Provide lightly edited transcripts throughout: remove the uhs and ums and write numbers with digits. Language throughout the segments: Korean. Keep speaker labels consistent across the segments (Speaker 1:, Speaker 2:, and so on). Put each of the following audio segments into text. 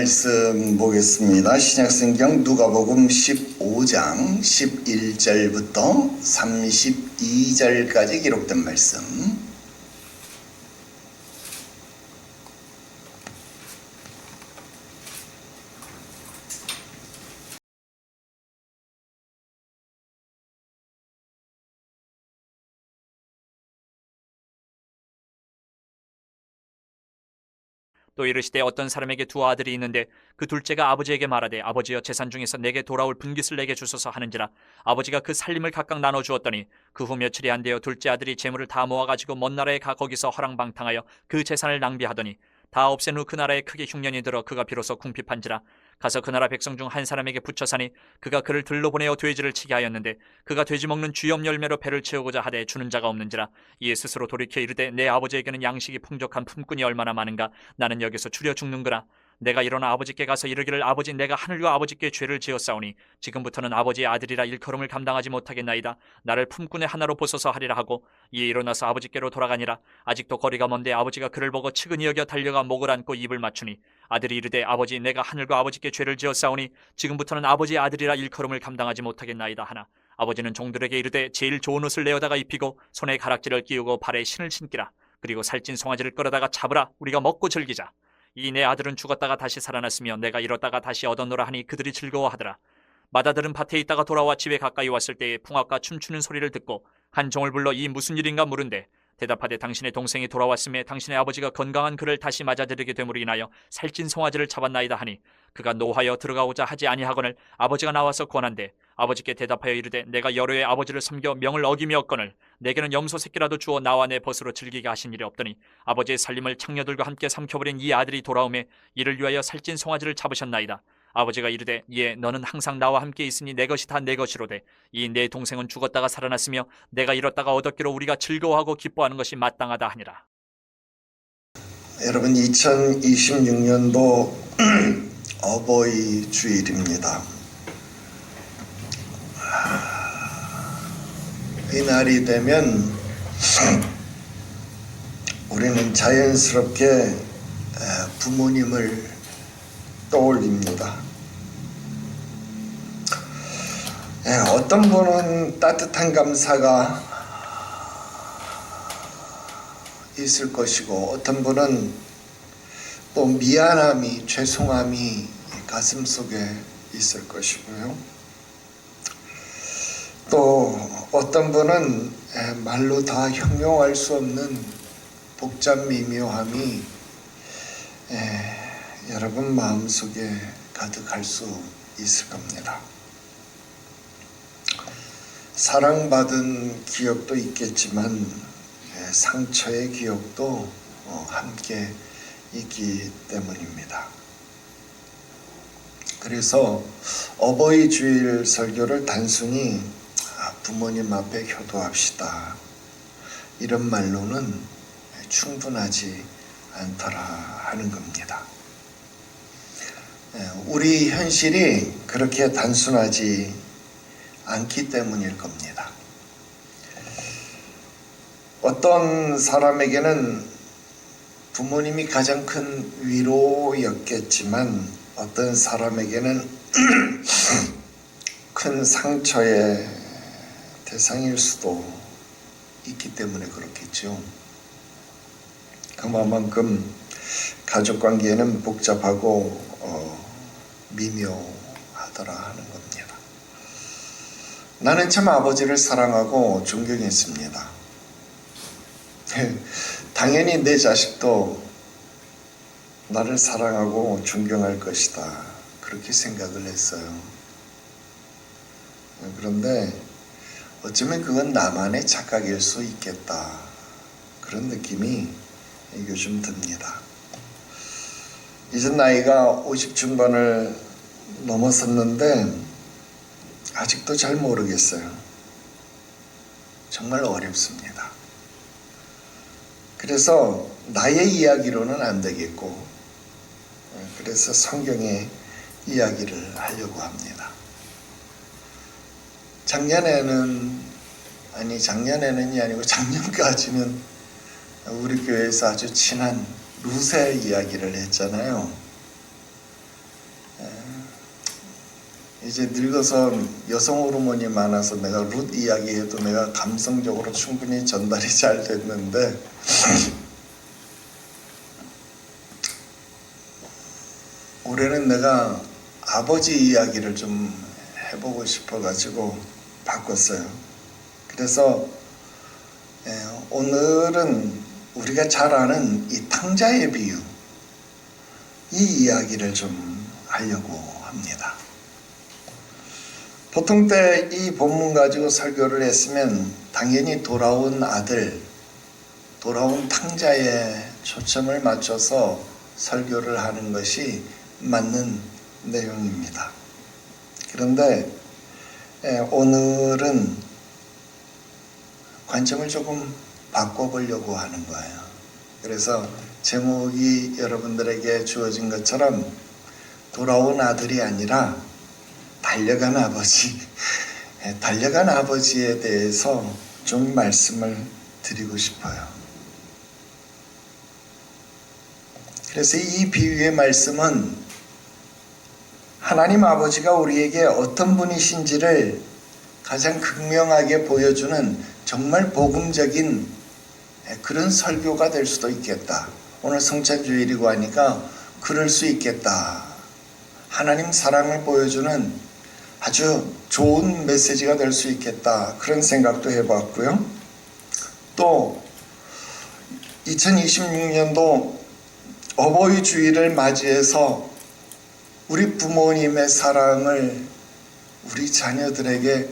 Speaker 1: 말씀 보겠습니다. 신약성경 누가복음 15장 11절부터 32절까지 기록된 말씀.
Speaker 2: 또 이르시되 어떤 사람에게 두 아들이 있는데 그 둘째가 아버지에게 말하되 아버지여 재산 중에서 내게 돌아올 분깃을 내게 주소서 하는지라 아버지가 그 살림을 각각 나눠 주었더니 그 후 며칠이 안 되어 둘째 아들이 재물을 다 모아가지고 먼 나라에 가 거기서 허랑방탕하여 그 재산을 낭비하더니 다 없앤 후 그 나라에 크게 흉년이 들어 그가 비로소 궁핍한지라 가서 그 나라 백성 중 한 사람에게 붙여 사니 그가 그를 들로 보내어 돼지를 치게 하였는데 그가 돼지 먹는 쥐염 열매로 배를 채우고자 하되 주는 자가 없는지라 이에 스스로 돌이켜 이르되 내 아버지에게는 양식이 풍족한 품꾼이 얼마나 많은가 나는 여기서 추려 죽는구나. 내가 일어나 아버지께 가서 이르기를 아버지 내가 하늘과 아버지께 죄를 지었사오니 지금부터는 아버지의 아들이라 일컬음을 감당하지 못하겠나이다. 나를 품꾼의 하나로 보소서 하리라 하고 이에 일어나서 아버지께로 돌아가니라. 아직도 거리가 먼데 아버지가 그를 보고 측은히 여겨 달려가 목을 안고 입을 맞추니 아들이 이르되 아버지 내가 하늘과 아버지께 죄를 지었사오니 지금부터는 아버지의 아들이라 일컬음을 감당하지 못하겠나이다 하나 아버지는 종들에게 이르되 제일 좋은 옷을 내어다가 입히고 손에 가락지를 끼우고 발에 신을 신기라. 그리고 살찐 송아지를 끌어다가 잡으라. 우리가 먹고 즐기자. 이 내 아들은 죽었다가 다시 살아났으며 내가 잃었다가 다시 얻었노라 하니 그들이 즐거워하더라. 맏아들은 밭에 있다가 돌아와 집에 가까이 왔을 때에 풍악과 춤추는 소리를 듣고 한 종을 불러 이 무슨 일인가 물은데 대답하되 당신의 동생이 돌아왔음에 당신의 아버지가 건강한 그를 다시 맞아들이게 되므로 인하여 살찐 송아지를 잡았나이다 하니 그가 노하여 들어가고자 하지 아니하거늘 아버지가 나와서 권한대 아버지께 대답하여 이르되 내가 여러 해 아버지를 섬겨 명을 어기며었거늘 내게는 염소 새끼라도 주어 나와 내 벗으로 즐기게 하신 일이 없더니 아버지의 살림을 창녀들과 함께 삼켜버린 이 아들이 돌아오매 이를 위하여 살찐 송아지를 잡으셨나이다. 아버지가 이르되 예 너는 항상 나와 함께 있으니 내 것이 다 내 것이로되 이 내 동생은 죽었다가 살아났으며 내가 잃었다가 얻었기로 우리가 즐거워하고 기뻐하는 것이 마땅하다 하니라.
Speaker 1: 여러분 2026년도 어버이 주일입니다. 이 날이 되면 우리는 자연스럽게 부모님을 떠올립니다. 어떤 분은 따뜻한 감사가 있을 것이고 어떤 분은 또 미안함이 죄송함이 가슴속에 있을 것이고요. 또 어떤 분은 말로 다 형용할 수 없는 복잡 미묘함이 여러분 마음속에 가득할 수 있을 겁니다. 사랑받은 기억도 있겠지만 상처의 기억도 함께 있기 때문입니다. 그래서 어버이 주일 설교를 단순히 부모님 앞에 효도합시다 이런 말로는 충분하지 않더라 하는 겁니다. 우리 현실이 그렇게 단순하지 않기 때문일 겁니다. 어떤 사람에게는 부모님이 가장 큰 위로였겠지만 어떤 사람에게는 큰 상처의 대상일 수도 있기 때문에 그렇겠죠. 그만큼 가족관계는 복잡하고 미묘하더라 하는 겁니다. 나는 참 아버지를 사랑하고 존경했습니다. 당연히 내 자식도 나를 사랑하고 존경할 것이다 그렇게 생각을 했어요. 그런데 어쩌면 그건 나만의 착각일 수 있겠다 그런 느낌이 요즘 듭니다. 이제 나이가 50 중반을 넘었었는데 아직도 잘 모르겠어요. 정말 어렵습니다. 그래서 나의 이야기로는 안 되겠고 그래서 성경의 이야기를 하려고 합니다. 작년에는이 아니고 작년까지는 우리 교회에서 아주 친한 루세 이야기를 했잖아요. 이제 늙어서 여성 호르몬이 많아서 내가 룻 이야기해도 내가 감성적으로 충분히 전달이 잘 됐는데 올해는 내가 아버지 이야기를 좀 해보고 싶어가지고 바꿨어요. 그래서 오늘은 우리가 잘 아는 이 탕자의 비유, 이 이야기를 좀 하려고 합니다. 보통 때 이 본문 가지고 설교를 했으면 당연히 돌아온 아들, 돌아온 탕자에 초점을 맞춰서 설교를 하는 것이 맞는 내용입니다. 그런데 오늘은 관점을 조금 바꿔보려고 하는 거예요. 그래서 제목이 여러분들에게 주어진 것처럼 돌아온 아들이 아니라 달려간 아버지, 달려간 아버지에 대해서 좀 말씀을 드리고 싶어요. 그래서 이 비유의 말씀은 하나님 아버지가 우리에게 어떤 분이신지를 가장 극명하게 보여주는 정말 복음적인 그런 설교가 될 수도 있겠다. 오늘 성찬주일이고 하니까 그럴 수 있겠다. 하나님 사랑을 보여주는 아주 좋은 메시지가 될 수 있겠다. 그런 생각도 해봤고요. 또 2026년도 어버이 주일을 맞이해서 우리 부모님의 사랑을 우리 자녀들에게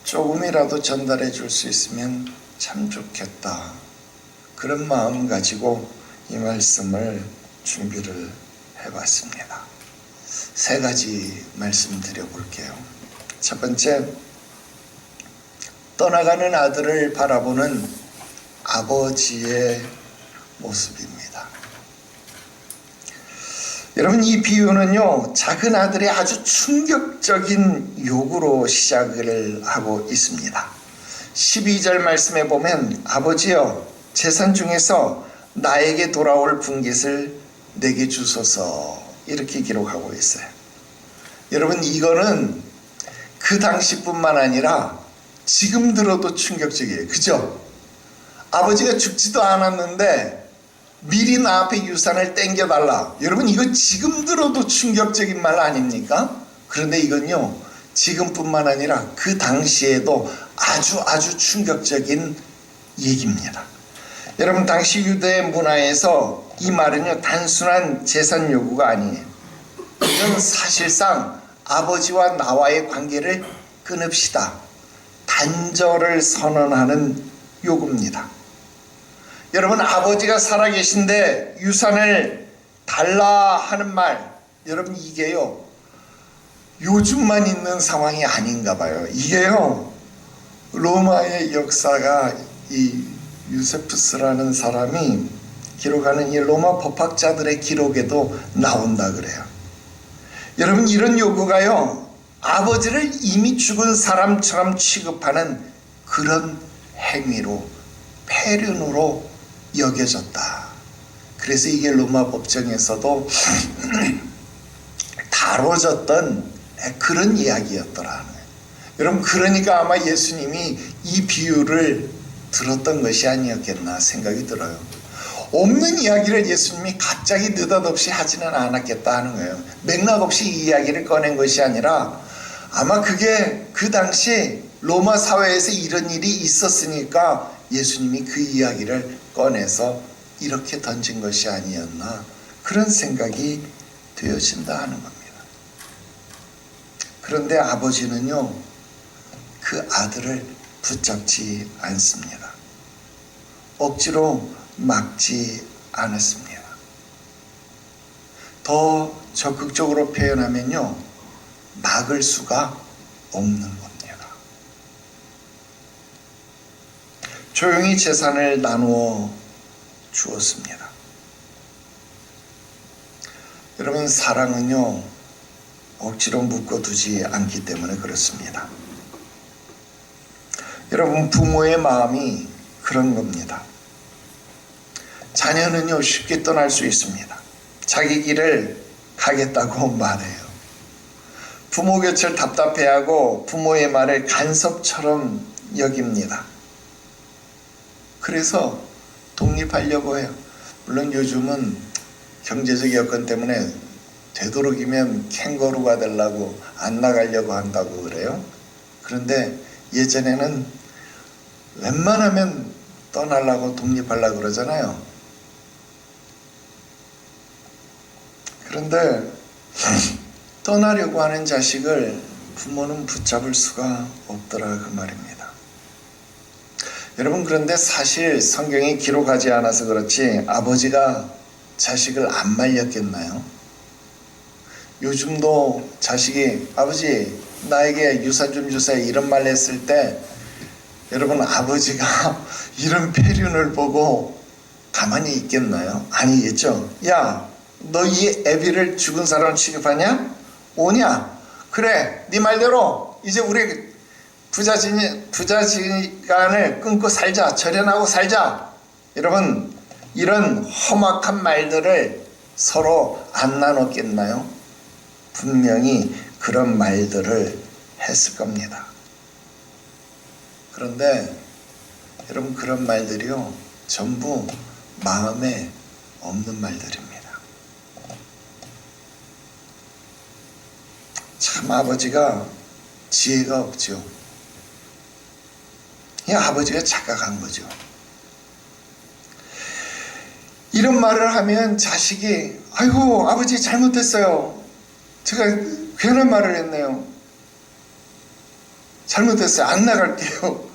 Speaker 1: 조금이라도 전달해 줄 수 있으면 참 좋겠다. 그런 마음 가지고 이 말씀을 준비를 해봤습니다. 세 가지 말씀드려 볼게요. 첫 번째, 떠나가는 아들을 바라보는 아버지의 모습입니다. 여러분, 이 비유는요, 작은 아들의 아주 충격적인 요구로 시작을 하고 있습니다. 12절 말씀에 보면 아버지여, 재산 중에서 나에게 돌아올 분깃을 내게 주소서, 이렇게 기록하고 있어요. 여러분, 이거는 그 당시뿐만 아니라 지금 들어도 충격적이에요. 그죠? 아버지가 죽지도 않았는데 미리 나 앞에 유산을 땡겨달라. 여러분, 이거 지금 들어도 충격적인 말 아닙니까? 그런데 이건요, 지금뿐만 아니라 그 당시에도 아주 충격적인 얘기입니다. 여러분, 당시 유대 문화에서 이 말은요, 단순한 재산 요구가 아니에요. 이건 사실상 아버지와 나와의 관계를 끊읍시다, 단절을 선언하는 요구입니다. 여러분, 아버지가 살아계신데 유산을 달라 하는 말, 여러분, 이게요, 요즘만 있는 상황이 아닌가 봐요. 이게요, 로마의 역사가 이 유세푸스라는 사람이 기록하는 이 로마 법학자들의 기록에도 나온다 그래요. 여러분, 이런 요구가요, 아버지를 이미 죽은 사람처럼 취급하는 그런 행위로, 폐륜으로 여겨졌다. 그래서 이게 로마 법정에서도 다뤄졌던 그런 이야기였더라. 여러분, 그러니까 아마 예수님이 이 비유를 들었던 것이 아니었겠나 생각이 들어요. 없는 이야기를 예수님이 갑자기 느닷없이 하지는 않았겠다 하는 거예요. 맥락 없이 이 이야기를 꺼낸 것이 아니라 아마 그게 그 당시 로마 사회에서 이런 일이 있었으니까 예수님이 그 이야기를 꺼내서 이렇게 던진 것이 아니었나, 그런 생각이 되어진다 하는 겁니다. 그런데 아버지는요, 그 아들을 붙잡지 않습니다. 억지로 막지 않았습니다. 더 적극적으로 표현하면요, 막을 수가 없는 겁니다. 조용히 재산을 나누어 주었습니다. 여러분, 사랑은요, 억지로 묶어두지 않기 때문에 그렇습니다. 여러분, 부모의 마음이 그런 겁니다. 자녀는요, 쉽게 떠날 수 있습니다. 자기 길을 가겠다고 말해요. 부모 곁을 답답해하고 부모의 말을 간섭처럼 여깁니다. 그래서 독립하려고 해요. 물론 요즘은 경제적 여건 때문에 되도록이면 캥거루가 되려고 안 나가려고 한다고 그래요. 그런데 예전에는 웬만하면 떠나려고 독립하려고 그러잖아요. 그런데 떠나려고 하는 자식을 부모는 붙잡을 수가 없더라 그 말입니다. 여러분, 그런데 사실 성경이 기록하지 않아서 그렇지 아버지가 자식을 안 말렸겠나요? 요즘도 자식이 아버지 나에게 유산 좀 주세요 이런 말 했을 때 여러분, 아버지가 이런 폐륜을 보고 가만히 있겠나요? 아니겠죠. 야, 너 이 애비를 죽은 사람 취급하냐? 오냐? 그래, 네 말대로 이제 우리 부자지간을 끊고 살자. 절연하고 살자. 여러분, 이런 험악한 말들을 서로 안 나눴겠나요? 분명히 그런 말들을 했을 겁니다. 그런데 여러분, 그런 말들이요 전부 마음에 없는 말들입니다. 참 아버지가 지혜가 없죠. 이 아버지가 착각한 거죠. 이런 말을 하면 자식이 아이고 아버지 잘못했어요. 제가 괜한 말을 했네요. 잘못했어요. 안 나갈게요.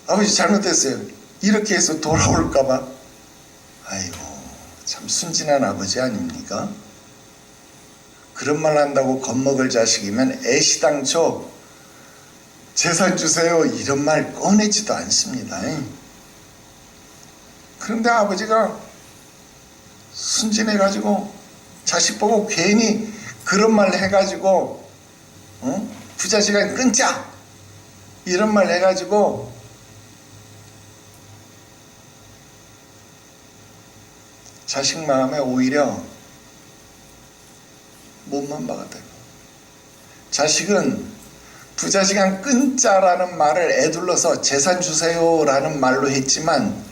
Speaker 1: 아버지 잘못했어요. 이렇게 해서 돌아올까봐. 아이고 참 순진한 아버지 아닙니까? 그런 말 한다고 겁먹을 자식이면 애시당초 재산 주세요 이런 말 꺼내지도 않습니다. 그런데 아버지가 순진해가지고 자식 보고 괜히 그런 말 해가지고 부자시간 끊자 이런 말 해가지고 자식 마음에 오히려 못만 박았다. 자식은 부자시간 끊자라는 말을 애둘러서 재산 주세요라는 말로 했지만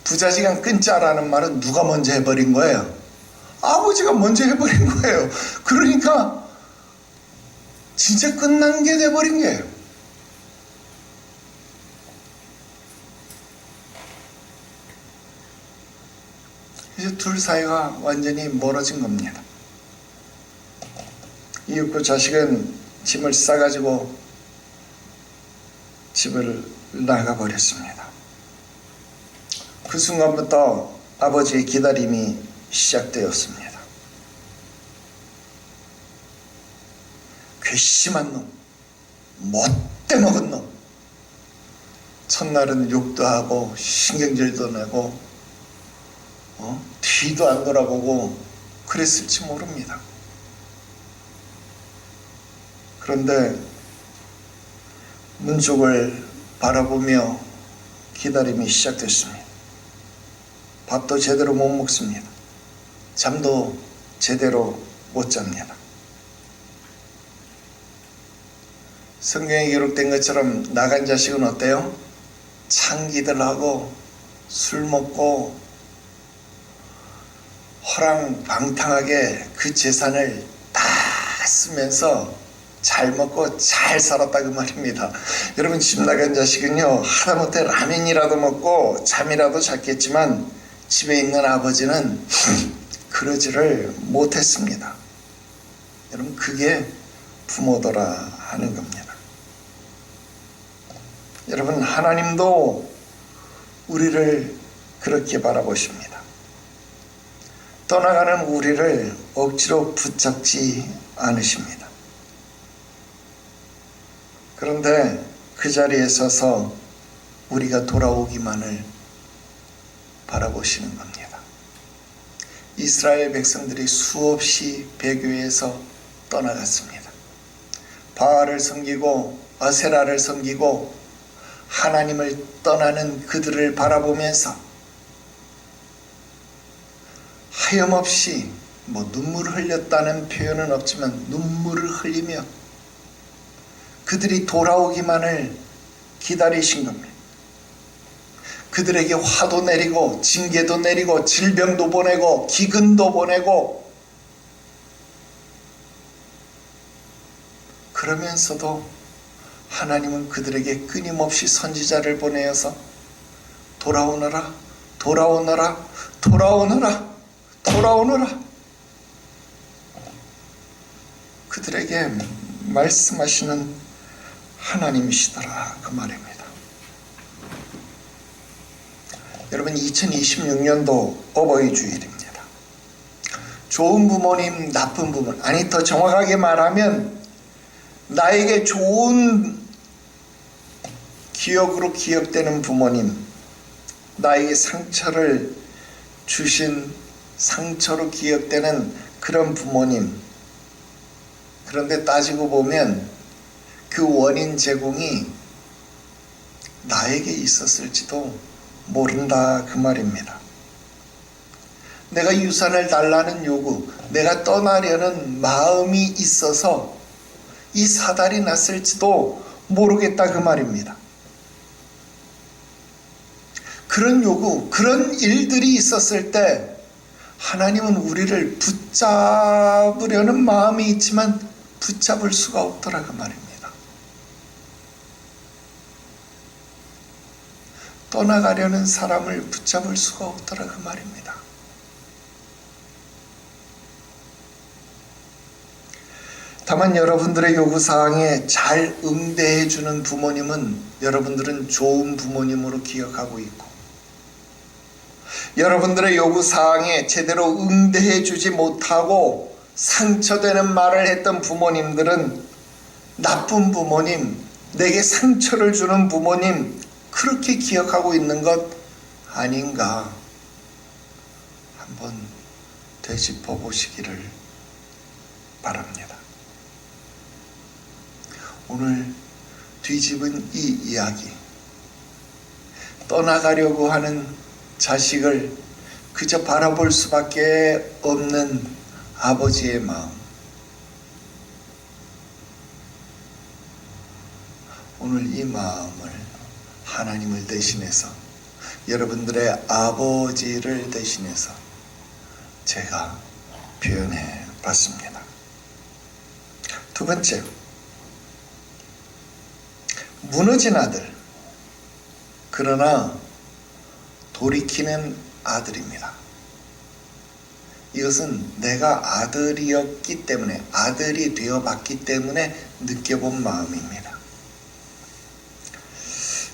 Speaker 1: 부자시간 끊자라는 말은 누가 먼저 해버린 거예요? 아버지가 먼저 해버린 거예요. 그러니까 진짜 끝난 게 돼버린 거예요. 이제 둘 사이가 완전히 멀어진 겁니다. 이윽고 자식은 짐을 싸가지고 집을 나가버렸습니다. 그 순간부터 아버지의 기다림이 시작되었습니다. 괘씸한 놈, 못돼 먹은 놈. 첫날은 욕도 하고 신경질도 내고 뒤도 안 돌아보고 그랬을지 모릅니다. 그런데 문 쪽을 바라보며 기다림이 시작됐습니다. 밥도 제대로 못 먹습니다. 잠도 제대로 못 잡니다. 성경에 기록된 것처럼 나간 자식은 어때요? 창기들 하고 술 먹고 허랑방탕하게 그 재산을 다 쓰면서 잘 먹고 잘 살았다 그 말입니다. 여러분, 집 나간 자식은요 하다못해 라면이라도 먹고 잠이라도 잤겠지만 집에 있는 아버지는 그러지를 못했습니다. 여러분, 그게 부모더라 하는 겁니다. 여러분, 하나님도 우리를 그렇게 바라보십니다. 떠나가는 우리를 억지로 붙잡지 않으십니다. 그런데 그 자리에 서서 우리가 돌아오기만을 바라보시는 겁니다. 이스라엘 백성들이 수없이 배교에서 떠나갔습니다. 바알을 섬기고 아세라를 섬기고 하나님을 떠나는 그들을 바라보면서 하염없이 뭐 눈물을 흘렸다는 표현은 없지만 눈물을 흘리며 그들이 돌아오기만을 기다리신 겁니다. 그들에게 화도 내리고 징계도 내리고 질병도 보내고 기근도 보내고 그러면서도 하나님은 그들에게 끊임없이 선지자를 보내어서 돌아오너라, 돌아오너라, 돌아오너라, 돌아오너라 그들에게 말씀하시는 하나님이시더라 그 말입니다. 여러분 2026년도 어버이 주일입니다. 좋은 부모님, 나쁜 부모님, 아니 더 정확하게 말하면 나에게 좋은 기억으로 기억되는 부모님, 나에게 상처를 주신 상처로 기억되는 그런 부모님. 그런데 따지고 보면 그 원인 제공이 나에게 있었을지도 모른다 그 말입니다. 내가 유산을 달라는 요구, 내가 떠나려는 마음이 있어서 이 사달이 났을지도 모르겠다 그 말입니다. 그런 요구, 그런 일들이 있었을 때 하나님은 우리를 붙잡으려는 마음이 있지만 붙잡을 수가 없더라 그 말입니다. 떠나가려는 사람을 붙잡을 수가 없더라 그 말입니다. 다만 여러분들의 요구사항에 잘 응대해 주는 부모님은 여러분들은 좋은 부모님으로 기억하고 있고, 여러분들의 요구사항에 제대로 응대해 주지 못하고 상처되는 말을 했던 부모님들은 나쁜 부모님, 내게 상처를 주는 부모님 그렇게 기억하고 있는 것 아닌가 한번 되짚어 보시기를 바랍니다. 오늘 뒤집은 이 이야기, 떠나가려고 하는 자식을 그저 바라볼 수밖에 없는 아버지의 마음, 오늘 이 마음을 하나님을 대신해서, 여러분들의 아버지를 대신해서 제가 표현해 봤습니다. 두 번째, 무너진 아들, 그러나 돌이키는 아들입니다. 이것은 내가 아들이었기 때문에, 아들이 되어봤기 때문에 느껴본 마음입니다.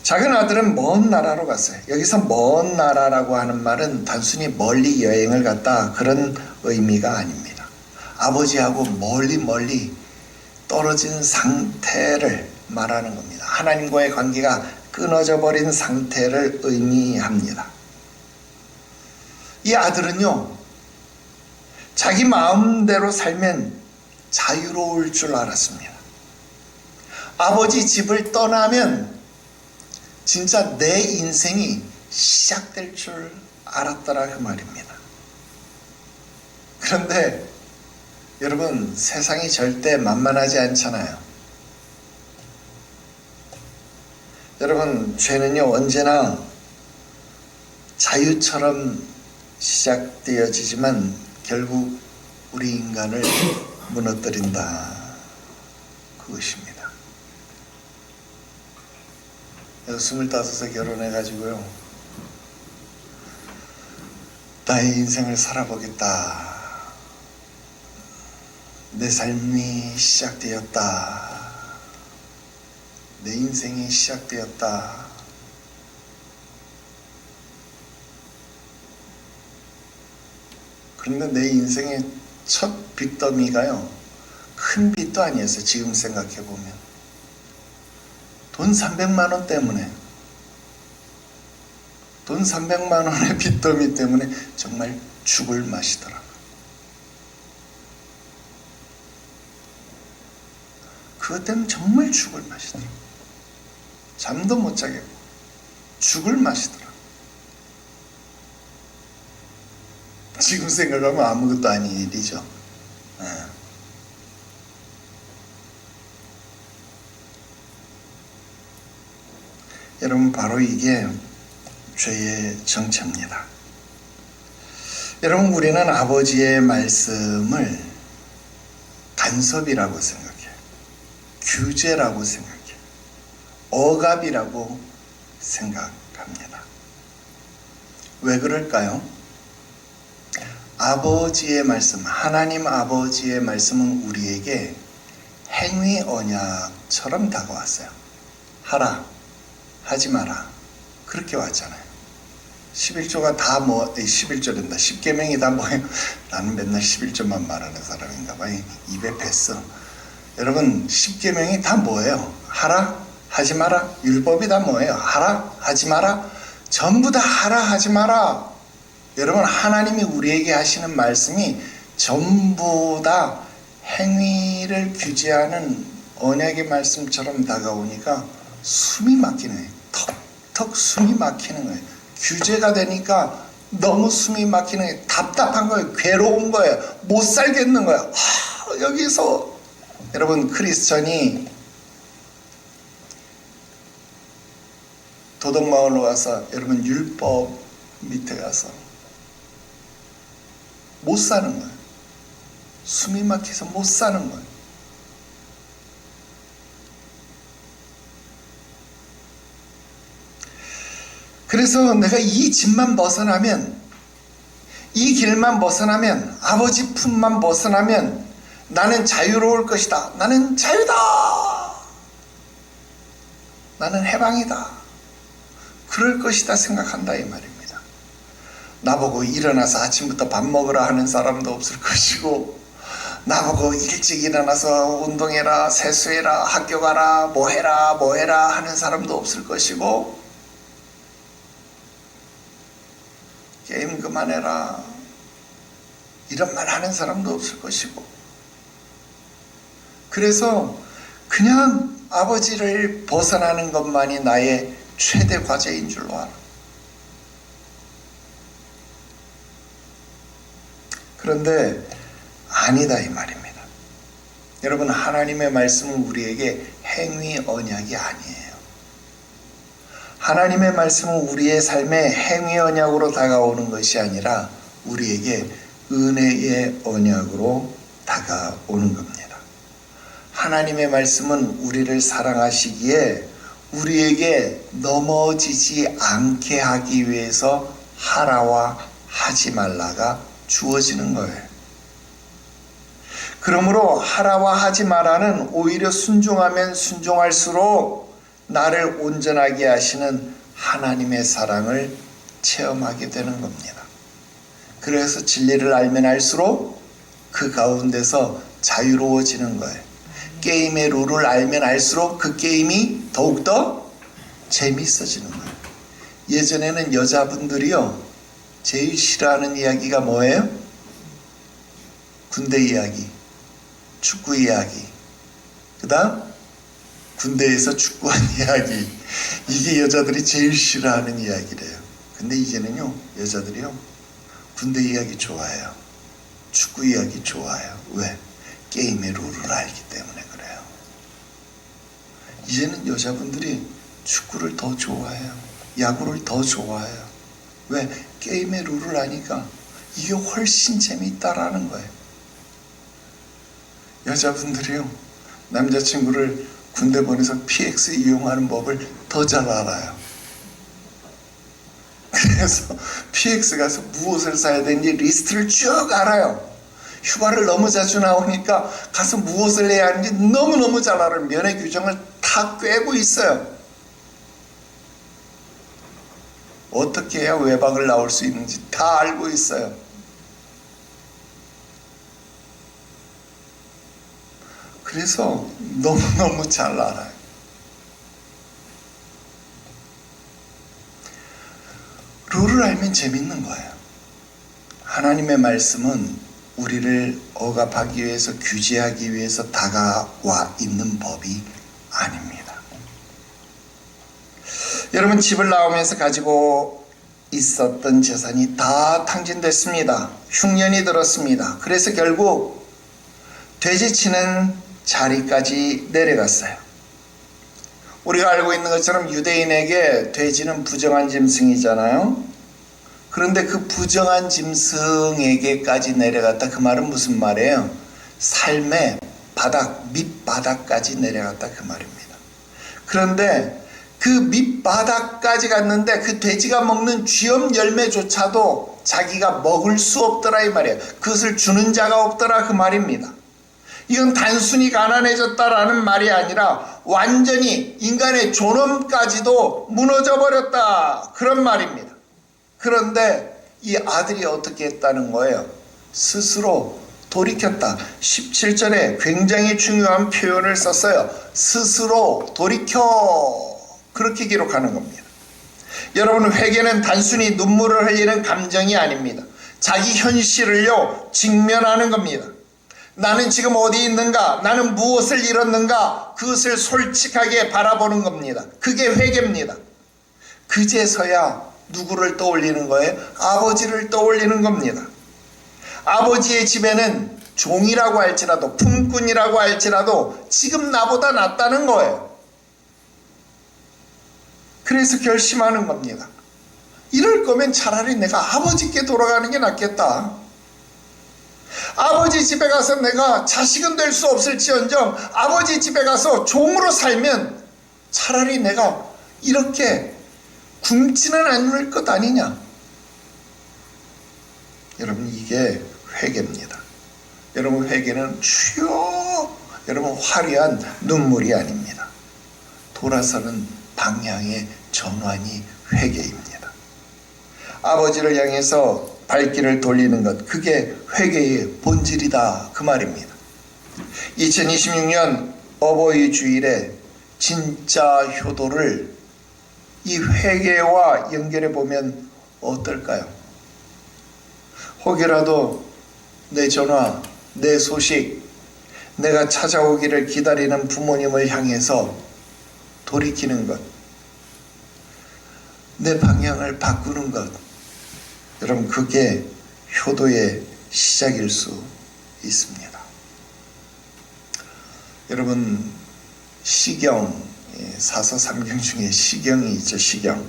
Speaker 1: 작은 아들은 먼 나라로 갔어요. 여기서 먼 나라라고 하는 말은 단순히 멀리 여행을 갔다 그런 의미가 아닙니다. 아버지하고 멀리 떨어진 상태를 말하는 겁니다. 하나님과의 관계가 끊어져 버린 상태를 의미합니다. 이 아들은요, 자기 마음대로 살면 자유로울 줄 알았습니다. 아버지 집을 떠나면 진짜 내 인생이 시작될 줄 알았더라 그 말입니다. 그런데 여러분, 세상이 절대 만만하지 않잖아요. 여러분, 죄는요 언제나 자유처럼 시작되어지지만 결국 우리 인간을 무너뜨린다 그것입니다. 25세 결혼해가지고요, 나의 인생을 살아보겠다, 내 삶이 시작되었다, 내 인생이 시작되었다. 그런데 내 인생의 첫 빚더미가요, 큰 빚도 아니었어요. 지금 생각해보면 돈 300만 원 때문에, 돈 300만 원의 빚더미 때문에 정말 죽을 맛이더라고요. 그것 때문에 정말 죽을 맛이더라고요. 잠도 못 자겠고 죽을 맛이더라고요. 지금 생각하면 아무것도 아닌 일이죠. 예. 여러분, 바로 이게 죄의 정체입니다. 여러분, 우리는 아버지의 말씀을 간섭이라고 생각해요. 규제라고 생각해요. 억압이라고 생각합니다. 왜 그럴까요? 아버지의 말씀, 하나님 아버지의 말씀은 우리에게 행위 언약처럼 다가왔어요. 하라, 하지 마라, 그렇게 왔잖아요. 11조가 다 11조란다. 10계명이 다 뭐예요? 나는 맨날 11조만 말하는 사람인가 봐요. 입에 뱄어. 여러분, 10계명이 다 뭐예요? 하라, 하지 마라. 율법이 다 뭐예요? 하라, 하지 마라. 전부 다 하라, 하지 마라. 여러분, 하나님이 우리에게 하시는 말씀이 전부 다 행위를 규제하는 언약의 말씀처럼 다가오니까 숨이 막히네. 턱턱 숨이 막히는 거예요. 규제가 되니까 너무 숨이 막히는 거예요. 답답한 거예요. 괴로운 거예요. 못 살겠는 거예요. 여기서 여러분, 크리스천이 도덕마을로 가서 여러분 율법 밑에 가서 못 사는 거예요. 숨이 막혀서 못 사는 거예요. 그래서 내가 이 집만 벗어나면, 이 길만 벗어나면, 아버지 품만 벗어나면 나는 자유로울 것이다. 나는 자유다. 나는 해방이다. 그럴 것이다 생각한다 이 말입니다. 나보고 일어나서 아침부터 밥 먹으라 하는 사람도 없을 것이고, 나보고 일찍 일어나서 운동해라, 세수해라, 학교 가라, 뭐 해라 하는 사람도 없을 것이고, 게임 그만해라 이런 말 하는 사람도 없을 것이고, 그래서 그냥 아버지를 벗어나는 것만이 나의 최대 과제인 줄로 알아. 그런데 아니다 이 말입니다. 여러분, 하나님의 말씀은 우리에게 행위 언약이 아니에요. 하나님의 말씀은 우리의 삶에 행위 언약으로 다가오는 것이 아니라 우리에게 은혜의 언약으로 다가오는 겁니다. 하나님의 말씀은 우리를 사랑하시기에 우리에게 넘어지지 않게 하기 위해서 하라와 하지 말라가 주어지는 거예요. 그러므로 하라와 하지 마라는 오히려 순종하면 순종할수록 나를 온전하게 하시는 하나님의 사랑을 체험하게 되는 겁니다. 그래서 진리를 알면 알수록 그 가운데서 자유로워지는 거예요. 게임의 룰을 알면 알수록 그 게임이 더욱더 재미있어지는 거예요. 예전에는 여자분들이요, 제일 싫어하는 이야기가 뭐예요? 군대 이야기, 축구 이야기, 그 다음 군대에서 축구한 이야기. 이게 여자들이 제일 싫어하는 이야기래요. 근데 이제는요, 여자들이요, 군대 이야기 좋아해요. 축구 이야기 좋아해요. 왜? 게임의 룰을 알기 때문에 그래요. 이제는 여자분들이 축구를 더 좋아해요. 야구를 더 좋아해요. 왜? 게임의 룰을 아니까 이게 훨씬 재미있다라는 거예요. 여자분들이요, 남자친구를 군대 보내서 PX 이용하는 법을 더 잘 알아요. 그래서 PX 가서 무엇을 사야 되는지 리스트를 쭉 알아요. 휴가를 너무 자주 나오니까 가서 무엇을 해야 하는지 너무너무 잘 알아요. 면회 규정을 다 꿰고 있어요. 어떻게 해야 외박을 나올 수 있는지 다 알고 있어요. 그래서 너무너무 잘 알아요. 룰을 알면 재밌는 거예요. 하나님의 말씀은 우리를 억압하기 위해서, 규제하기 위해서 다가와 있는 법이 아닙니다. 여러분, 집을 나오면서 가지고 있었던 재산이 다 탕진됐습니다. 흉년이 들었습니다. 그래서 결국 돼지치는 자리까지 내려갔어요. 우리가 알고 있는 것처럼 유대인에게 돼지는 부정한 짐승이잖아요. 그런데 그 부정한 짐승에게까지 내려갔다. 그 말은 무슨 말이에요? 삶의 바닥, 밑바닥까지 내려갔다 그 말입니다. 그런데 그 밑바닥까지 갔는데 그 돼지가 먹는 쥐염 열매조차도 자기가 먹을 수 없더라 이 말이에요. 그것을 주는 자가 없더라 그 말입니다. 이건 단순히 가난해졌다라는 말이 아니라 완전히 인간의 존엄까지도 무너져 버렸다 그런 말입니다. 그런데 이 아들이 어떻게 했다는 거예요? 스스로 돌이켰다. 17절에 굉장히 중요한 표현을 썼어요. 스스로 돌이켜. 그렇게 기록하는 겁니다. 여러분, 회개는 단순히 눈물을 흘리는 감정이 아닙니다. 자기 현실을요 직면하는 겁니다. 나는 지금 어디 있는가? 나는 무엇을 잃었는가? 그것을 솔직하게 바라보는 겁니다. 그게 회개입니다. 그제서야 누구를 떠올리는 거예요? 아버지를 떠올리는 겁니다. 아버지의 집에는 종이라고 할지라도 품꾼이라고 할지라도 지금 나보다 낫다는 거예요. 그래서 결심하는 겁니다. 이럴 거면 차라리 내가 아버지께 돌아가는 게 낫겠다. 아버지 집에 가서 내가 자식은 될 수 없을지언정 아버지 집에 가서 종으로 살면 차라리 내가 이렇게 굶지는 않을 것 아니냐. 여러분, 이게 회개입니다. 여러분, 회개는 주여 여러분 화려한 눈물이 아닙니다. 돌아서는 방향의 전환이 회개입니다. 아버지를 향해서 발길을 돌리는 것, 그게 회개의 본질이다 그 말입니다. 2026년 어버이 주일에 진짜 효도를 이 회개와 연결해 보면 어떨까요? 혹여라도 내 전화, 내 소식, 내가 찾아오기를 기다리는 부모님을 향해서 돌이키는 것, 내 방향을 바꾸는 것, 여러분, 그게 효도의 시작일 수 있습니다. 여러분, 시경, 사서삼경 중에 시경이 있죠. 시경.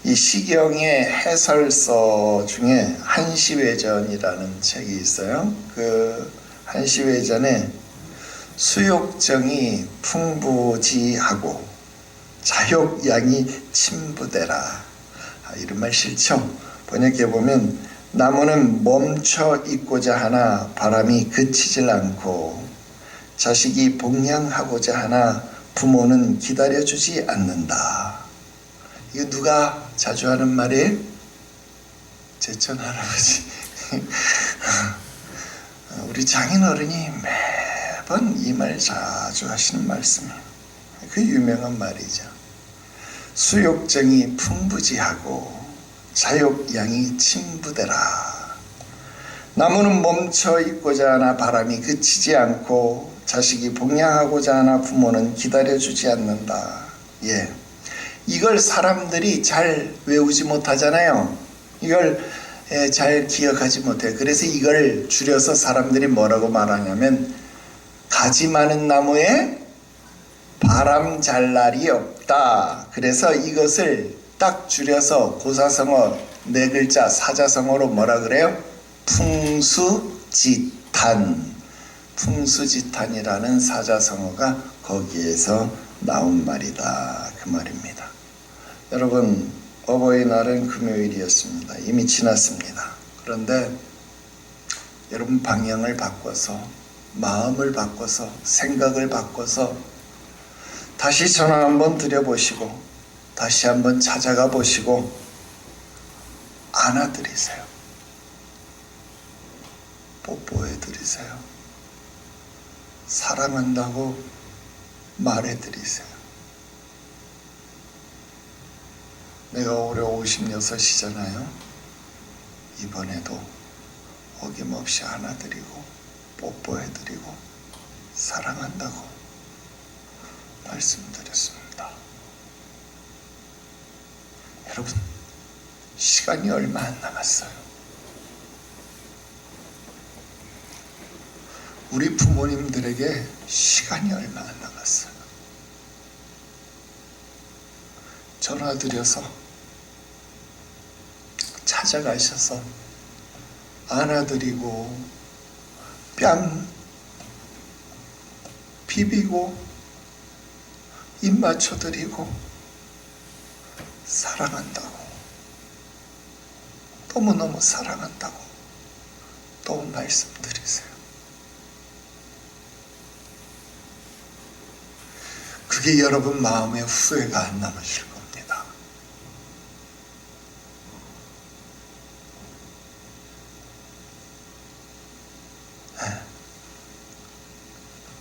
Speaker 1: 이 시경의 해설서 중에 한시외전이라는 책이 있어요. 그 한시외전에 수욕정이 풍부지하고 자욕양이 침부되라. 이런 말 싫죠? 번역해 보면 나무는 멈춰 있고자 하나 바람이 그치질 않고 자식이 복양하고자 하나 부모는 기다려주지 않는다. 이거 누가 자주 하는 말이에요? 제천 할아버지. 우리 장인어른이 매번 이 말 자주 하시는 말씀이에요. 그 유명한 말이죠. 수욕정이 풍부지하고 자욕양이 침부되라. 나무는 멈춰 있고자 하나 바람이 그치지 않고 자식이 복양하고자 하나 부모는 기다려주지 않는다. 예, 이걸 사람들이 잘 외우지 못하잖아요. 이걸 잘 기억하지 못해요. 그래서 이걸 줄여서 사람들이 뭐라고 말하냐면 가지 많은 나무에 바람 잘 날이 없다. 그래서 이것을 딱 줄여서 고사성어 네 글자 사자성어로 뭐라 그래요? 풍수지탄. 풍수지탄이라는 사자성어가 거기에서 나온 말이다 그 말입니다. 여러분, 어버이날은 금요일이었습니다. 이미 지났습니다. 그런데 여러분, 방향을 바꿔서, 마음을 바꿔서, 생각을 바꿔서 다시 전화 한번 드려보시고 다시 한번 찾아가 보시고 안아드리세요. 뽀뽀해드리세요. 사랑한다고 말해드리세요. 내가 올해 56이잖아요. 이번에도 어김없이 안아드리고 뽀뽀해드리고 사랑한다고 말씀드렸습니다. 여러분, 시간 시간이 얼마 안 남았어요. 우리 부모님들에게 시간이 얼마 안 남았어요. 전화드려서 찾아가셔서 안아드리고 뺨 비비고 입 맞춰드리고 사랑한다고, 너무너무 사랑한다고 또 말씀드리세요. 그게 여러분 마음에 후회가 안 남으실 겁니다.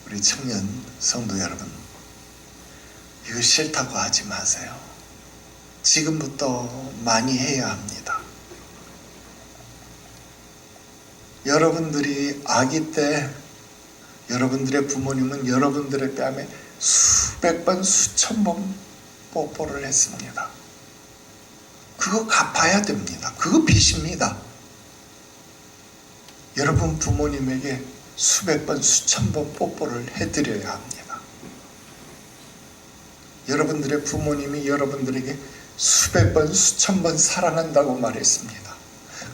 Speaker 1: 우리 청년 성도 여러분, 이거 싫다고 하지 마세요. 지금부터 많이 해야 합니다. 여러분들이 아기 때 여러분들의 부모님은 여러분들의 뺨에 수백 번 수천 번 뽀뽀를 했습니다. 그거 갚아야 됩니다. 그거 빚입니다. 여러분 부모님에게 수백 번 수천 번 뽀뽀를 해드려야 합니다. 여러분들의 부모님이 여러분들에게 수백 번 수천 번 사랑한다고 말했습니다.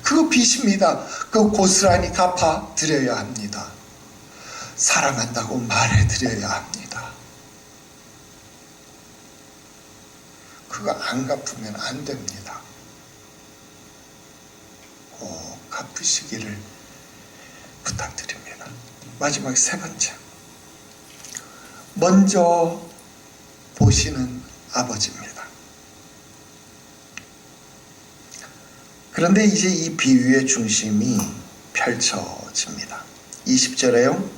Speaker 1: 그거 빚입니다. 그거 고스란히 갚아 드려야 합니다. 사랑한다고 말해드려야 합니다. 그거 안 갚으면 안 됩니다. 꼭 갚으시기를 부탁드립니다. 마지막 세 번째, 먼저 보시는 아버지입니다. 그런데 이제 이 비유의 중심이 펼쳐집니다. 20절에요.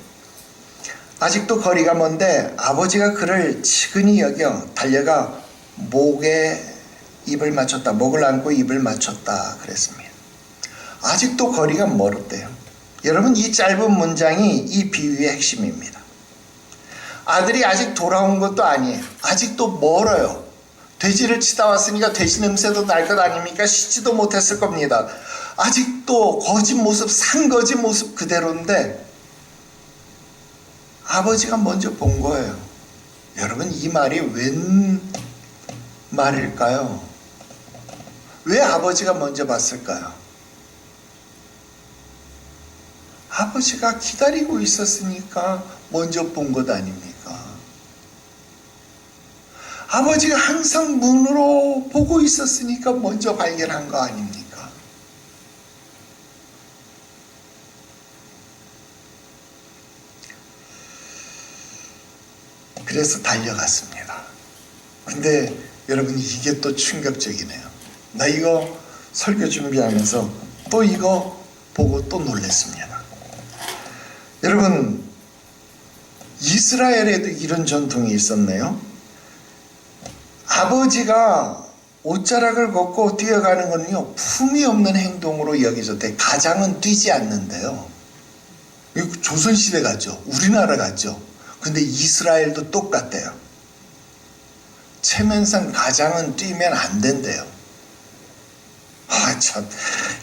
Speaker 1: 아직도 거리가 먼데 아버지가 그를 치근히 여겨 달려가 목에 입을 맞췄다. 목을 안고 입을 맞췄다 그랬습니다. 아직도 거리가 멀었대요. 여러분, 이 짧은 문장이 이 비유의 핵심입니다. 아들이 아직 돌아온 것도 아니에요. 아직도 멀어요. 돼지를 치다 왔으니까 돼지 냄새도 날 것 아닙니까? 씻지도 못했을 겁니다. 아직도 거짓 모습, 상거짓 모습 그대로인데 아버지가 먼저 본 거예요. 여러분, 이 말이 웬 말일까요? 왜 아버지가 먼저 봤을까요? 아버지가 기다리고 있었으니까 먼저 본 것 아닙니까? 아버지가 항상 문으로 보고 있었으니까 먼저 발견한 거 아닙니까? 그래서 달려갔습니다. 근데 여러분, 이게 또 충격적이네요. 나 이거 설교 준비하면서 또 이거 보고 또 놀랐습니다. 여러분, 이스라엘에도 이런 전통이 있었네요. 아버지가 옷자락을 걷고 뛰어가는 건요, 품이 없는 행동으로 여겨졌대. 가장은 뛰지 않는데요. 조선시대 같죠? 우리나라 같죠? 근데 이스라엘도 똑같대요. 체면상 가장은 뛰면 안 된대요. 아, 참.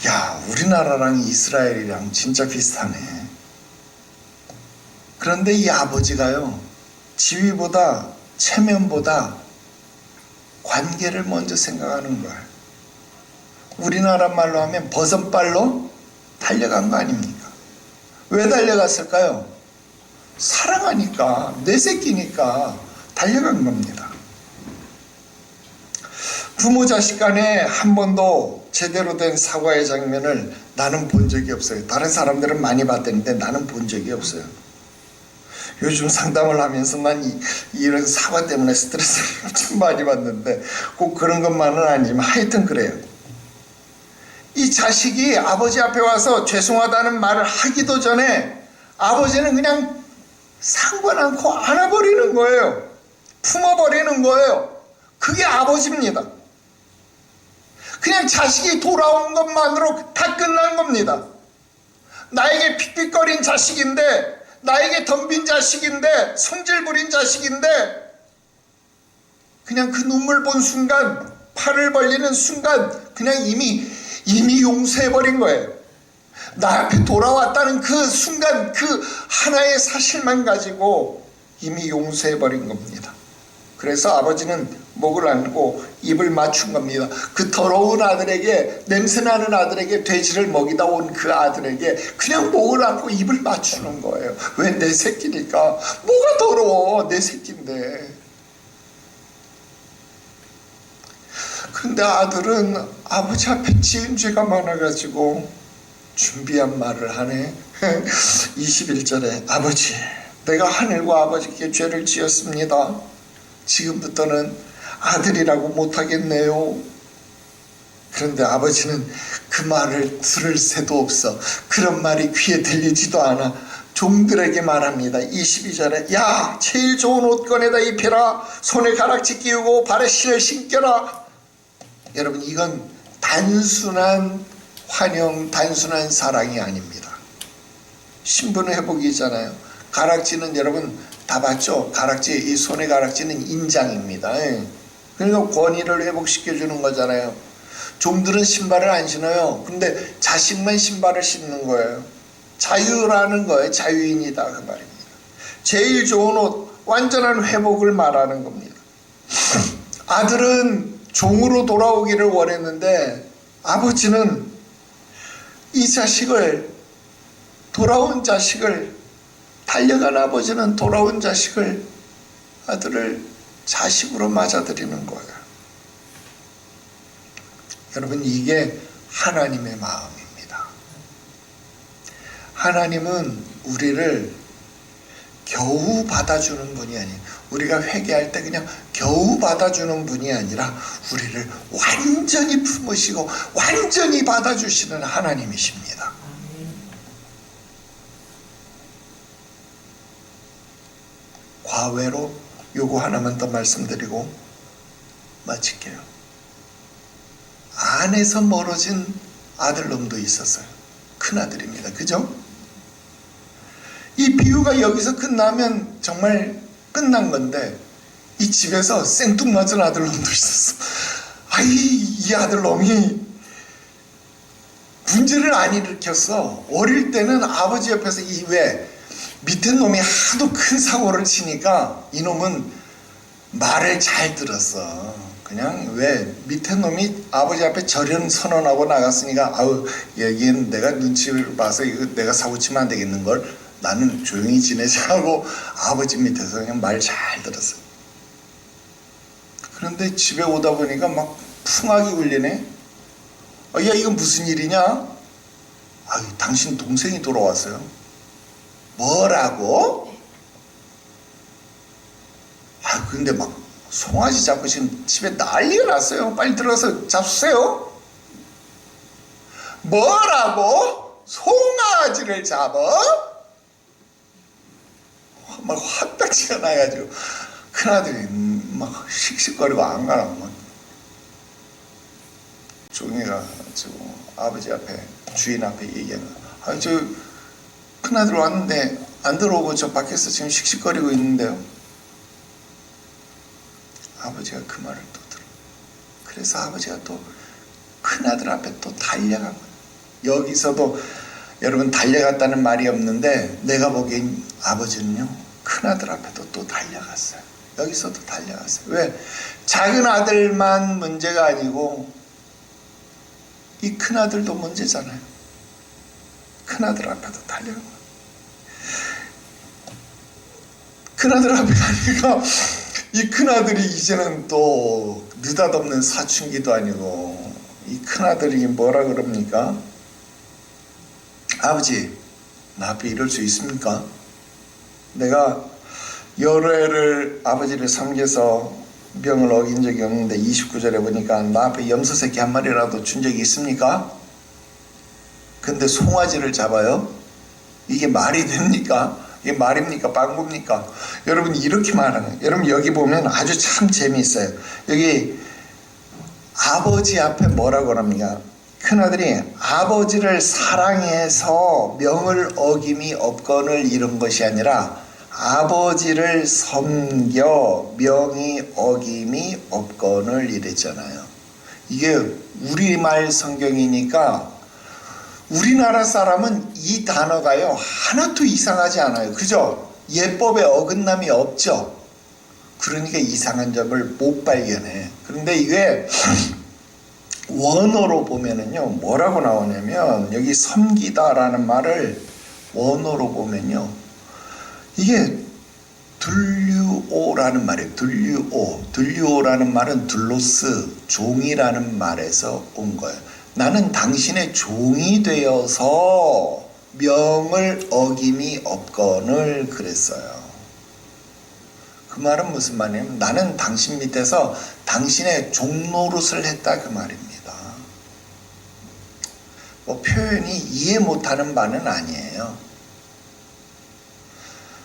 Speaker 1: 야, 우리나라랑 이스라엘이랑 진짜 비슷하네. 그런데 이 아버지가요, 지위보다 체면보다 관계를 먼저 생각하는 거예요. 우리나라 말로 하면 버선발로 달려간 거 아닙니까? 왜 달려갔을까요? 사랑하니까, 내 새끼니까 달려간 겁니다. 부모 자식 간에 한 번도 제대로 된 사과의 장면을 나는 본 적이 없어요. 다른 사람들은 많이 봤다는데 나는 본 적이 없어요. 요즘 상담을 하면서 난 이런 사과 때문에 스트레스를 좀 많이 받는데 꼭 그런 것만은 아니지만 하여튼 그래요. 이 자식이 아버지 앞에 와서 죄송하다는 말을 하기도 전에 아버지는 그냥 상관 않고 안아버리는 거예요. 품어버리는 거예요. 그게 아버지입니다. 그냥 자식이 돌아온 것만으로 다 끝난 겁니다. 나에게 픽픽거린 자식인데, 나에게 덤빈 자식인데, 성질 부린 자식인데, 그냥 그 눈물 본 순간, 팔을 벌리는 순간 그냥 이미 이미 용서해버린 거예요. 나 앞에 돌아왔다는 그 순간 그 하나의 사실만 가지고 이미 용서해버린 겁니다. 그래서 아버지는 목을 안고 입을 맞춘 겁니다. 그 더러운 아들에게, 냄새나는 아들에게, 돼지를 먹이다 온 그 아들에게 그냥 목을 안고 입을 맞추는 거예요. 왜? 내 새끼니까. 뭐가 더러워, 내 새끼인데. 근데 아들은 아버지 앞에 지은 죄가 많아가지고 준비한 말을 하네. 21절에 아버지, 내가 하늘과 아버지께 죄를 지었습니다. 지금부터는 아들이라고 못하겠네요. 그런데 아버지는 그 말을 들을 새도 없어. 그런 말이 귀에 들리지도 않아. 종들에게 말합니다. 22절에 야, 제일 좋은 옷 꺼내다 입혀라. 손에 가락지 끼우고 발에 신을 신겨라. 여러분, 이건 단순한 환영, 단순한 사랑이 아닙니다. 신분 회복이잖아요. 가락지는 여러분 다 봤죠? 가락지, 이 손의 가락지는 인장입니다. 그러니까 권위를 회복시켜주는 거잖아요. 종들은 신발을 안 신어요. 근데 자식만 신발을 신는 거예요. 자유라는 거예요. 자유인이다, 그 말입니다. 제일 좋은 옷, 완전한 회복을 말하는 겁니다. 아들은 종으로 돌아오기를 원했는데 아버지는 이 자식을, 돌아온 자식을, 달려간 아버지는 돌아온 자식을, 아들을 자식으로 맞아들이는 거예요. 여러분, 이게 하나님의 마음입니다. 하나님은 우리를 겨우 받아주는 분이 아니에요. 우리가 회개할 때 그냥 겨우 받아주는 분이 아니라 우리를 완전히 품으시고 완전히 받아주시는 하나님이십니다. 과외로 요거 하나만 더 말씀드리고 마칠게요. 안에서 멀어진 아들놈도 있었어요. 큰아들입니다. 그죠? 이 비유가 여기서 끝나면 정말 끝난 건데 이 집에서 생뚱맞은 아들놈도 있었어. 이 아들놈이 문제를 안 일으켰어. 어릴 때는 아버지 옆에서 밑에 놈이 하도 큰 사고를 치니까 이놈은 말을 잘 들었어. 그냥 밑에 놈이 아버지 앞에 절연 선언하고 나갔으니까 여기엔 내가 눈치를 봐서 이거 내가 사고 치면 안 되겠는걸, 나는 조용히 지내자 하고 아버지 밑에서 그냥 말 잘 들었어. 그런데 집에 오다 보니까 막 풍악이 울리네. 야, 이건 무슨 일이냐? 당신 동생이 돌아왔어요. 뭐라고? 근데 막 송아지 잡고 지금 집에 난리가 났어요. 빨리 들어가서 잡수세요. 뭐라고? 송아지를 잡아? 막 화딱지가 나가지고 큰아들이 막 씩씩거리고 안 가라고 종이가 가지고 아버지 앞에, 주인 앞에 얘기하는 거야. 저 큰아들 왔는데 안 들어오고 저 밖에서 지금 씩씩거리고 있는데요. 아버지가 그 말을 또 들어. 그래서 아버지가 또 큰아들 앞에 또 달려간 거예요. 여기서도 여러분 달려갔다는 말이 없는데 내가 보기엔 아버지는요 큰아들 앞에도 또 달려갔어요. 여기서도 달려갔어요. 왜? 작은 아들만 문제가 아니고 이 큰아들도 문제잖아요. 큰아들 앞에도 달려간 거예요. 큰아들 앞에 가니까 이 큰아들이 이제는 또 느닷없는 사춘기도 아니고 이 큰아들이 뭐라 그럽니까? 아버지, 나 앞에 이럴 수 있습니까? 내가 여러 해를 아버지를 섬겨서 명을 어긴 적이 없는데 29절에 보니까 나 앞에 염소 새끼 한 마리라도 준 적이 있습니까? 근데 송아지를 잡아요? 이게 말이 됩니까? 이게 말입니까? 방구입니까? 여러분 이렇게 말하는 거예요. 여러분 여기 보면 아주 참 재미있어요. 여기 아버지 앞에 뭐라고 합니까? 큰아들이 아버지를 사랑해서 명을 어김이 없건을 이룬 것이 아니라 아버지를 섬겨 명이 어김이 없건을 이랬잖아요. 이게 우리말 성경이니까 우리나라 사람은 이 단어가요 하나도 이상하지 않아요. 그죠? 예법에 어긋남이 없죠. 그러니까 이상한 점을 못 발견해. 그런데 이게 원어로 보면은요 뭐라고 나오냐면, 여기 섬기다라는 말을 원어로 보면요 이게 둘류오라는 말이에요. 둘류오라는 말은 둘로스, 종이라는 말에서 온 거예요. 나는 당신의 종이 되어서 명을 어김이 없거늘 그랬어요. 그 말은 무슨 말이냐면 나는 당신 밑에서 당신의 종노릇을 했다 그 말입니다. 뭐 표현이 이해 못하는 바는 아니에요.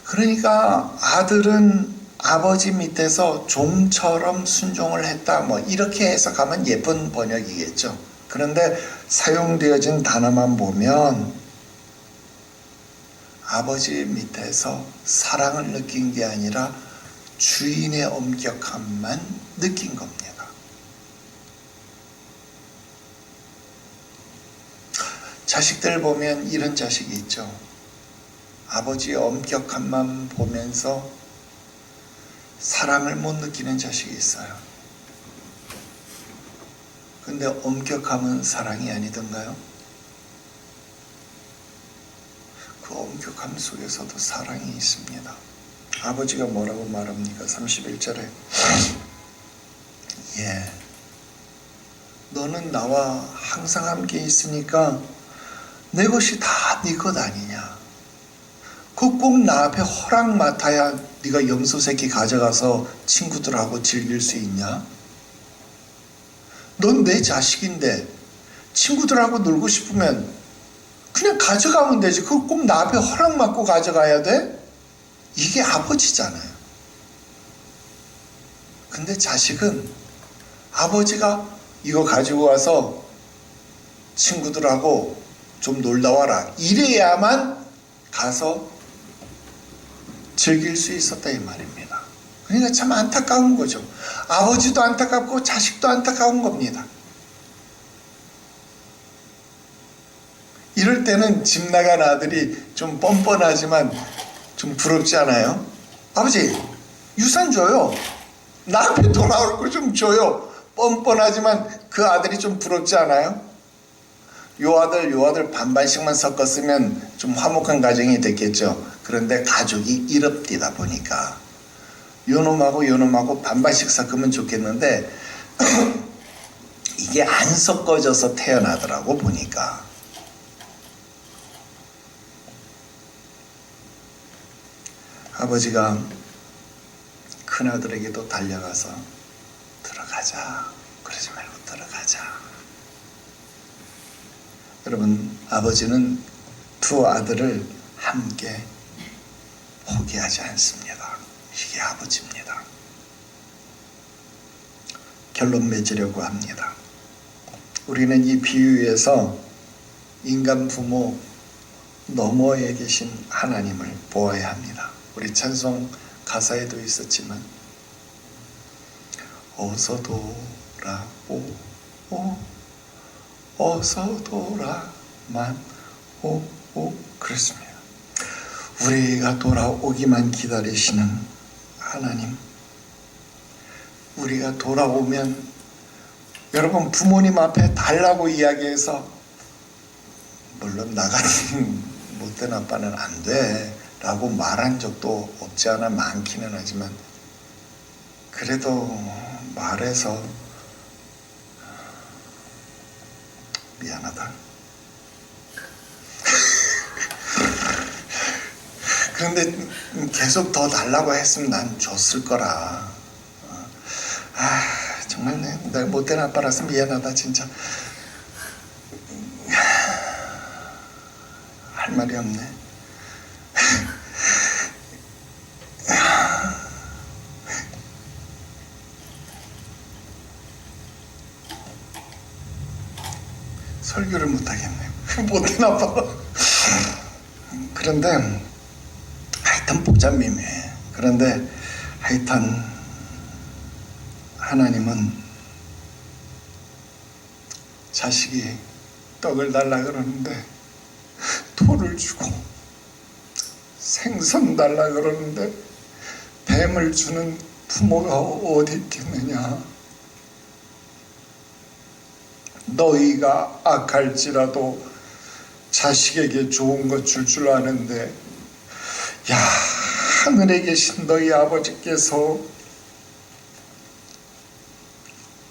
Speaker 1: 그러니까 아들은 아버지 밑에서 종처럼 순종을 했다, 뭐 이렇게 해석하면 예쁜 번역이겠죠. 그런데 사용되어진 단어만 보면 아버지 밑에서 사랑을 느낀 게 아니라 주인의 엄격함만 느낀 겁니다. 자식들 보면 이런 자식이 있죠. 아버지의 엄격함만 보면서 사랑을 못 느끼는 자식이 있어요. 근데 엄격함은 사랑이 아니던가요? 그 엄격함 속에서도 사랑이 있습니다. 아버지가 뭐라고 말합니까? 31절에 너는 나와 항상 함께 있으니까 내 것이 다 네 것 아니냐. 그 꼭 나 앞에 허락 맡아야 네가 염소 새끼 가져가서 친구들하고 즐길 수 있냐? 넌 내 자식인데 친구들하고 놀고 싶으면 그냥 가져가면 되지. 그거 꼭 나 앞에 허락 맡고 가져가야 돼? 이게 아버지잖아요. 근데 자식은 아버지가 이거 가지고 와서 친구들하고 좀 놀다 와라 이래야만 가서 즐길 수 있었다 이 말입니다. 그러니까 참 안타까운 거죠. 아버지도 안타깝고 자식도 안타까운 겁니다. 이럴 때는 집 나간 아들이 좀 뻔뻔하지만 좀 부럽지 않아요? 아버지 유산 줘요. 나한테 돌아올 거 좀 줘요. 뻔뻔하지만 그 아들이 좀 부럽지 않아요? 요 아들 반반씩만 섞었으면 좀 화목한 가정이 됐겠죠. 그런데 가족이 이럽디다 보니까 요놈하고 반반씩 섞으면 좋겠는데 이게 안 섞어져서 태어나더라고 보니까. 아버지가 큰아들에게도 달려가서 들어가자, 그러지 말고 들어가자. 여러분, 아버지는 두 아들을 함께 포기하지 않습니다. 이게 아버지입니다. 결론 맺으려고 합니다. 우리는 이 비유에서 인간 부모 너머에 계신 하나님을 보아야 합니다. 우리 찬송 가사에도 있었지만 어서 돌아오 어서 돌아만 오 그렇습니다. 우리가 돌아오기만 기다리시는 하나님, 우리가 돌아오면 여러분 부모님 앞에 달라고 이야기해서 물론 나 같은 못된 아빠는 안 돼 라고 말한 적도 없지 않아 많기는 하지만 그래도 말해서 미안하다. 그런데 계속 더 달라고 했으면 난 줬을 거라. 정말 내가 못된 아빠라서 미안하다 진짜. 할 말이 없네. 설교를 못하겠네요. 못된 아빠. 그런데 하여튼 복잡미묘해. 그런데 하여튼 하나님은 자식이 떡을 달라 그러는데 돌을 주고, 생선 달라 그러는데 뱀을 주는 부모가 어디 있겠느냐. 너희가 악할지라도 자식에게 좋은 것 줄 아는데, 야, 하늘에 계신 너희 아버지께서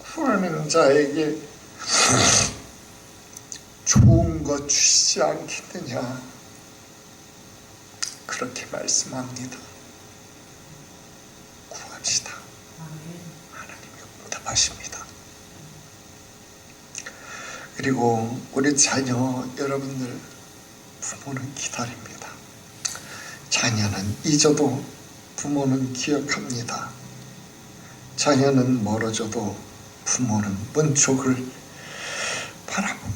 Speaker 1: 구하는 자에게 좋은 것 주시지 않겠느냐. 그렇게 말씀합니다. 구합시다. 하나님이 응답하십니다. 그리고 우리 자녀 여러분들, 부모는 기다립니다. 자녀는 잊어도 부모는 기억합니다. 자녀는 멀어져도 부모는 문쪽을 바라봅니다.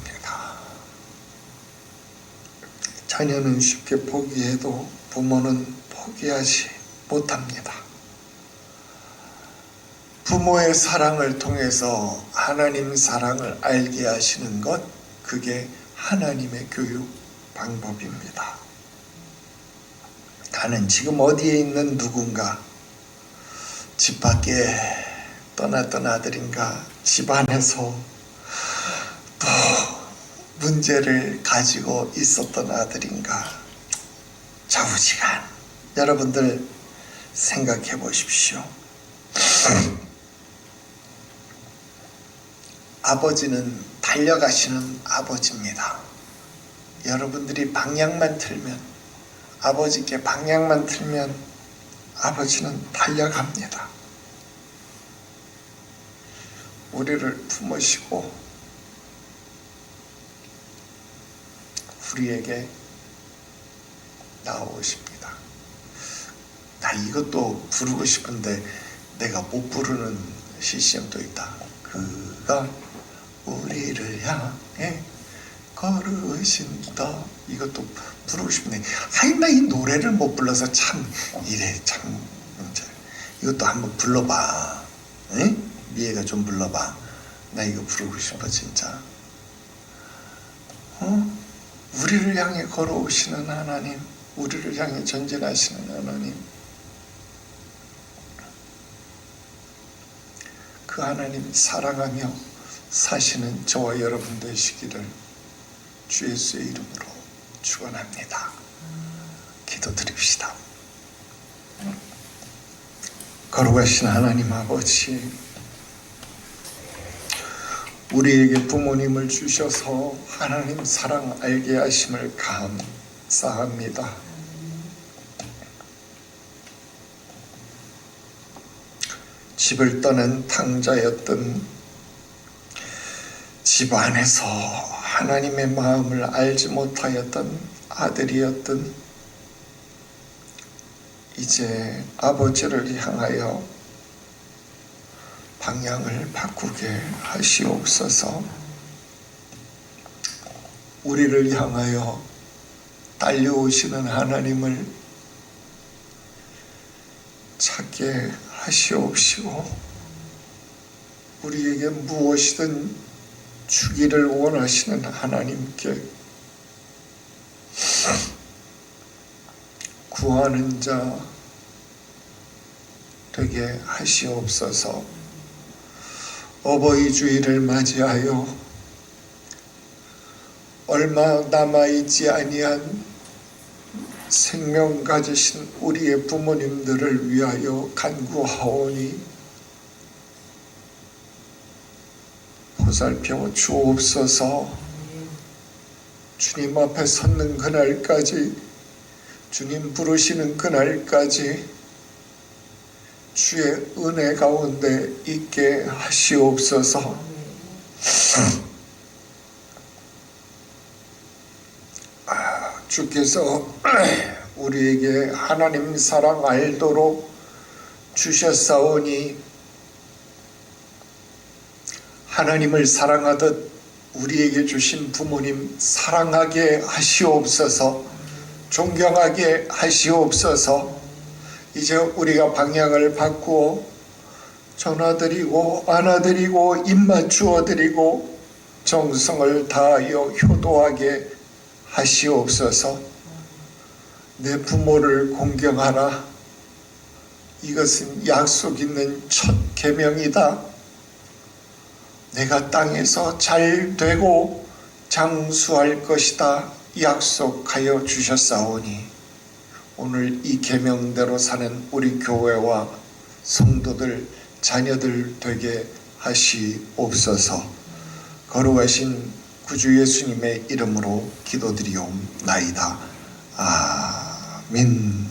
Speaker 1: 자녀는 쉽게 포기해도 부모는 포기하지 못합니다. 부모의 사랑을 통해서 하나님 사랑을 알게 하시는 것, 그게 하나님의 교육 방법입니다. 나는 지금 어디에 있는 누군가, 집 밖에 떠났던 아들인가, 집 안에서 또 문제를 가지고 있었던 아들인가, 좌우지간 여러분들 생각해 보십시오. 아버지는 달려가시는 아버지입니다. 여러분들이 방향만 틀면, 아버지께 방향만 틀면 아버지는 달려갑니다. 우리를 품으시고 우리에게 나오십니다. 나 이것도 부르고 싶은데 내가 못 부르는 CCM도 있다. 그가 우리를 향해 걸으신다. 이것도 부르고 싶네. 하긴 나 이 노래를 못 불러서 참 이래. 참 이것도 한번 불러봐. 응? 미애가 좀 불러봐. 나 이거 부르고 싶어 진짜. 우리를 향해 걸어오시는 하나님, 우리를 향해 전진하시는 하나님, 그 하나님 사랑하며 사시는 저와 여러분 되시기를 주 예수의 이름으로 축원합니다. 기도드립시다. 거룩하신 하나님 아버지, 우리에게 부모님을 주셔서 하나님 사랑 알게 하심을 감사합니다. 집을 떠난 탕자였던, 집 안에서 하나님의 마음을 알지 못하였던 아들이었던, 이제 아버지를 향하여 방향을 바꾸게 하시옵소서. 우리를 향하여 달려오시는 하나님을 찾게 하시옵시고, 우리에게 무엇이든 주기를 원하시는 하나님께 구하는 자 되게 하시옵소서. 어버이 주일을 맞이하여 얼마 남아있지 아니한 생명 가지신 우리의 부모님들을 위하여 간구하오니 보살펴 주옵소서. 주님 앞에 섰는 그날까지, 주님 부르시는 그날까지 주의 은혜 가운데 있게 하시옵소서. 주께서 우리에게 하나님 사랑 알도록 주셨사오니 하나님을 사랑하듯 우리에게 주신 부모님 사랑하게 하시옵소서. 존경하게 하시옵소서. 이제 우리가 방향을 바꾸어 전화드리고 안아드리고 입맞추어드리고 정성을 다하여 효도하게 하시옵소서. 내 부모를 공경하라. 이것은 약속 있는 첫 계명이다. 내가 땅에서 잘 되고 장수할 것이다 약속하여 주셨사오니 오늘 이 계명대로 사는 우리 교회와 성도들, 자녀들 되게 하시옵소서. 거룩하신 구주 예수님의 이름으로 기도드리옵나이다. 아멘.